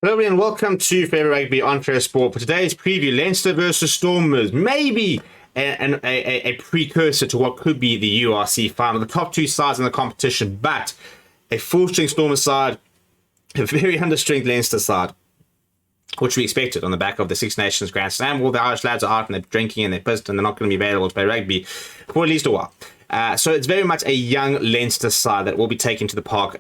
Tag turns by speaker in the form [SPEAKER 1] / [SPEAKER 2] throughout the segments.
[SPEAKER 1] Hello and welcome to Favorite Rugby on Fair Sport. For today's preview, Leinster versus Stormers, maybe a precursor to what could be the URC final. The top two sides in the competition, but a full-strength Stormers side, a very under-strength Leinster side, which we expected on the back of the Six Nations Grand Slam. All the Irish lads are out and they're drinking and they're pissed and they're not going to be available to play rugby for at least a while. So it's very much a young Leinster side that will be taken to the park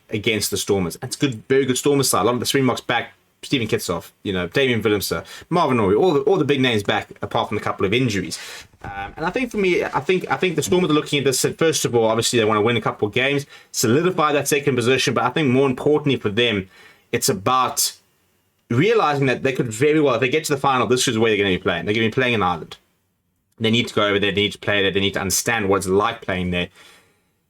[SPEAKER 1] against the Stormers. It's good, very good Stormers side. A lot of the Springboks back. Stephen Kitsoff, Damien Willemse, Marvin Ory, all the big names back, apart from a couple of injuries. And I think for me, I think the Stormers are looking at this. First of all, obviously they want to win a couple of games, solidify that second position. But I think more importantly for them, it's about realizing that they could very well, if they get to the final, this is where they're going to be playing. They're going to be playing in Ireland. They need to go over there, they need to play there, they need to understand what it's like playing there.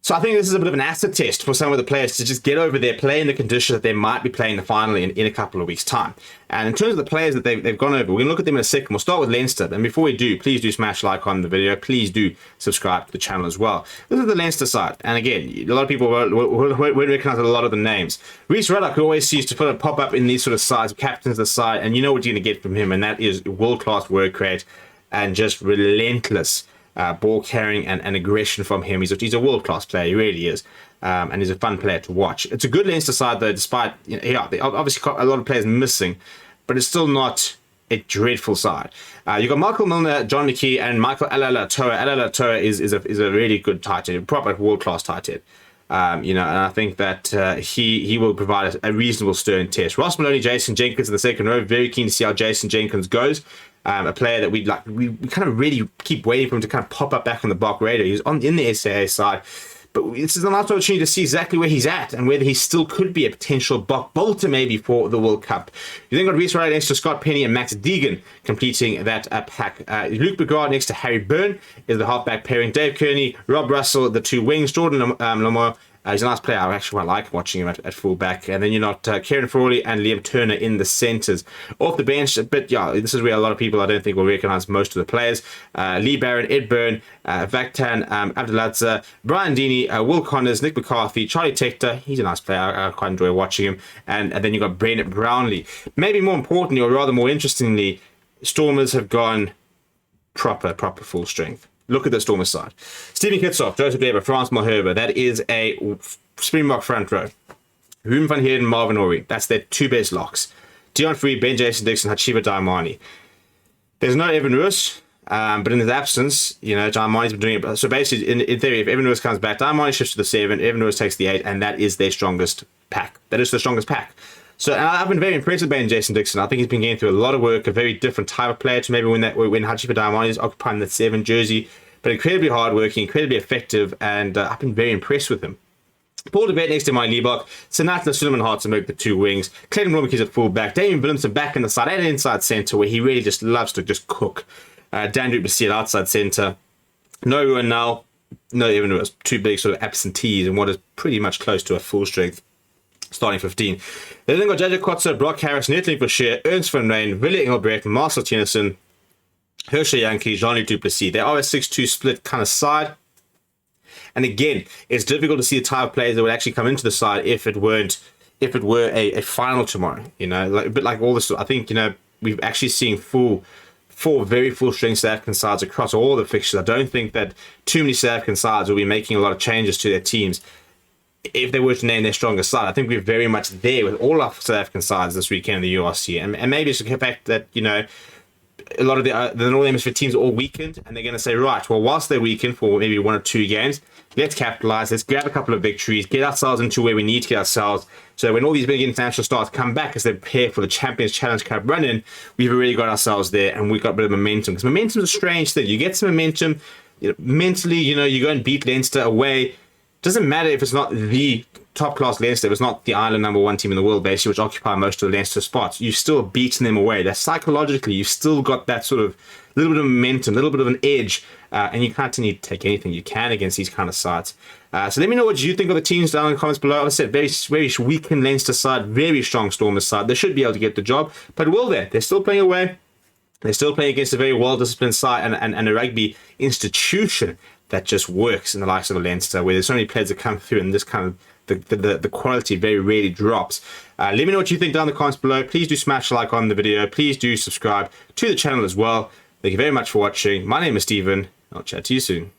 [SPEAKER 1] So I think this is a bit of an acid test for some of the players to just get over there, play in the conditions that they might be playing the final in a couple of weeks' time. And in terms of the players that they've gone over, we're going to look at them in a second. We'll start with Leinster. And before we do, please do smash like on the video. Please do subscribe to the channel as well. This is the Leinster side. And again, a lot of people won't recognize a lot of the names. Rhys Ruddock, who always seems to pop up in these sort of sides, captains the side, and you know what you're going to get from him, and that is world-class work rate and just relentless ball carrying and aggression from him. He's a world-class player, he really is, and he's a fun player to watch. It's a good Leinster side though, despite they obviously got a lot of players missing, but it's still not a dreadful side. You've got Michael Milner, John McKee, and Michael Alala-Toa. Alala-Toa is a really good tight end, proper world-class tight end. And I think that he will provide a reasonable stern test. Ross Maloney, Jason Jenkins in the second row. Very keen to see how Jason Jenkins goes. A player that we kind of really keep waiting for him to kind of pop up back on the Bok radar. He's in the SAA side, but this is a nice opportunity to see exactly where he's at and whether he still could be a potential Bok bolter maybe for the World Cup. You then got Rhys Ruddock next to Scott Penny and Max Deegan completing that pack. Luke Begard next to Harry Byrne is the halfback pairing. Dave Kearney, Rob Russell, the two wings. Jordan Lamour. He's a nice player. I actually quite like watching him at fullback. And then you've got Kieran Frawley and Liam Turner in the centres. Off the bench, but yeah, this is where a lot of people I don't think will recognise most of the players. Lee Barron, Ed Byrne, Vaktan Abduladze, Brian Deeney, Will Connors, Nick McCarthy, Charlie Tector. He's a nice player. I quite enjoy watching him. And then you've got Brendan Brownlee. Maybe more importantly, or rather more interestingly, Stormers have gone proper full strength. Look at the Stormers side. Stephen Kitsoff, Joseph Weber, Frans Malherbe. That is a Springbok front row. Ruben van Heerden, Marvin Ory. That's their two best locks. Dion Free, Ben Jason Dixon, Hachiba Daimani. There's no Evan Roos, but in his absence, Daimani's been doing it. So basically, in theory, if Evan Roos comes back, Daimani shifts to the 7, Evan Roos takes the 8, and that is their strongest pack. That is the strongest pack. So and I've been very impressed with Ben Jason Dixon. I think he's been going through a lot of work, a very different type of player to maybe when Hachiba Daimani is occupying the 7 jersey, but incredibly hardworking, incredibly effective, and I've been very impressed with him. Paul de Vet next to Mike Liebach, Sinatla Suleiman Hartzenberg, the two wings, Clayton Rummick at full back, Damien Willemse back in the side and inside centre where he really just loves to just cook. Dan Duplessis outside centre. No Ruan now, no Evan Roos, two big sort of absentees in what is pretty much close to a full strength starting 15. They then got Jaja Kotze, Brock Harris, Netling Bashir, Ernst van Rijn, Willie Engelbrecht, Marcel Tennyson, Herschel Yankee, Jean-Luc Duplessis. They are a 6-2 split kind of side. And again, it's difficult to see the type of players that would actually come into the side if it were a final tomorrow. A bit like all this. I think we've actually seen four very full strength South African sides across all the fixtures. I don't think that too many South African sides will be making a lot of changes to their teams if they were to name their strongest side. I think we're very much there with all our South African sides this weekend in the URC, and maybe it's the fact that a lot of the Northern Hemisphere teams are all weakened, and they're going to say, right, well, whilst they're weakened for maybe 1 or 2 games, let's capitalise, let's grab a couple of victories, get ourselves into where we need to get ourselves, so when all these big international stars come back as they prepare for the Champions Challenge Cup run-in, we've already got ourselves there, and we've got a bit of momentum. Because momentum is a strange thing. You get some momentum, mentally, you go and beat Leinster away. Doesn't matter if it's not the top-class Leinster, if it's not the Ireland #1 team in the world, basically, which occupy most of the Leinster spots. You've still beaten them away. That psychologically, you've still got that sort of little bit of momentum, a little bit of an edge, and you can't need to take anything you can against these kind of sides. So let me know what you think of the teams down in the comments below. As I said, very weakened Leinster side, very strong Stormers side. They should be able to get the job, but will they? They're still playing away. They're still playing against a very well-disciplined side and a rugby institution that just works in the likes of a Leinster, where there's so many players that come through and this kind of the quality very rarely drops. Let me know what you think down in the comments below. Please do smash a like on the video. Please do subscribe to the channel as well. Thank you very much for watching. My name is Steven. I'll chat to you soon.